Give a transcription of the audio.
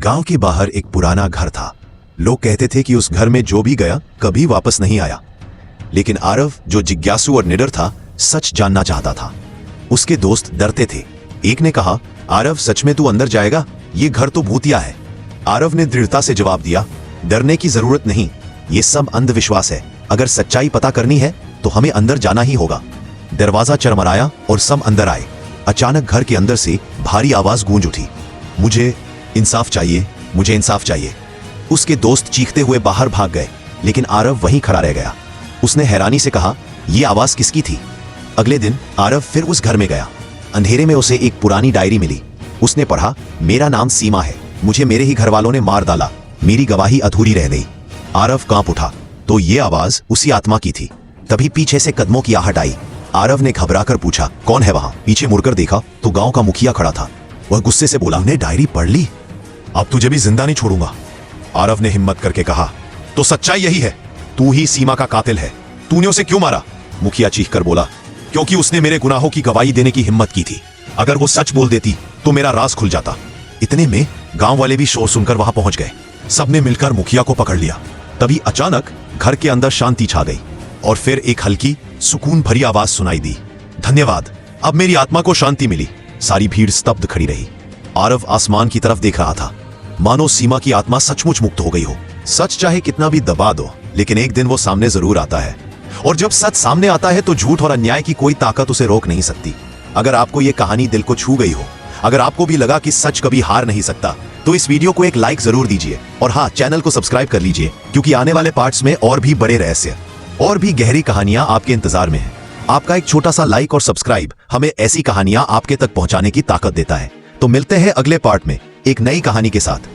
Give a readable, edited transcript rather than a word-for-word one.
गांव के बाहर एक पुराना घर था। लोग कहते थे कि उस घर में जो भी गया कभी वापस नहीं आया। लेकिन आरव, जो जिज्ञासु और निडर था, सच जानना चाहता था। उसके दोस्त डरते थे। एक ने कहा, आरव, सच में तू अंदर जाएगा? ये घर तो भूतिया है। आरव ने दृढ़ता से जवाब दिया, डरने की जरूरत नहीं, ये सब अंधविश्वास है। अगर सच्चाई पता करनी है तो हमें अंदर जाना ही होगा। दरवाजा चरमराया और सब अंदर आए। अचानक घर के अंदर से भारी आवाज गूंज उठी, मुझे इंसाफ चाहिए, मुझे इंसाफ चाहिए। उसके दोस्त चीखते हुए बाहर भाग गए, लेकिन आरव वहीं खड़ा रह गया। उसने हैरानी से कहा, यह आवाज किसकी थी? अगले दिन आरव फिर उस घर में गया। अंधेरे में उसे एक पुरानी डायरी मिली। उसने पढ़ा, मेरा नाम सीमा है, मुझे मेरे ही घर वालों ने मार डाला, मेरी गवाही अधूरी रह गई। आरव कांप उठा, तो ये आवाज उसी आत्मा की थी। तभी पीछे से कदमों की आहट आई। आरव ने घबराकर पूछा, कौन है वहां? पीछे मुड़कर देखा तो गांव का मुखिया खड़ा था। वह गुस्से से बोला, ने डायरी पढ़ ली? अब तुझे भी जिंदा नहीं छोड़ूंगा। आरव ने हिम्मत करके कहा, तो सच्चाई यही है, तू ही सीमा का कातिल है। तूने उसे क्यों मारा? मुखिया चीखकर बोला, क्योंकि उसने मेरे गुनाहों की गवाही देने की हिम्मत की थी। अगर वो सच बोल देती तो मेरा राज खुल जाता। इतने में गांव वाले भी शोर सुनकर वहां पहुंच गए। सबने मिलकर मुखिया को पकड़ लिया। तभी अचानक घर के अंदर शांति छा गई और फिर एक हल्की, सुकून भरी आवाज सुनाई दी, धन्यवाद, अब मेरी आत्मा को शांति मिली। सारी भीड़ स्तब्ध खड़ी रही। आरव आसमान की तरफ देख रहा था, मानो सीमा की आत्मा सचमुच मुक्त हो गई हो। सच चाहे कितना भी दबा दो, लेकिन एक दिन वो सामने जरूर आता है। और जब सच सामने आता है तो झूठ और अन्याय की कोई ताकत उसे रोक नहीं सकती। अगर आपको ये कहानी दिल को छू गई हो, अगर आपको भी लगा कि सच कभी हार नहीं सकता, तो इस वीडियो को एक लाइक जरूर दीजिए। और हाँ, चैनल को सब्सक्राइब कर लीजिए, क्योंकि आने वाले पार्ट्स में और भी बड़े रहस्य और भी गहरी कहानियां आपके इंतजार में हैं। आपका एक छोटा सा लाइक और सब्सक्राइब हमें ऐसी कहानियां आपके तक पहुंचाने की ताकत देता है। तो मिलते हैं अगले पार्ट में एक नई कहानी के साथ।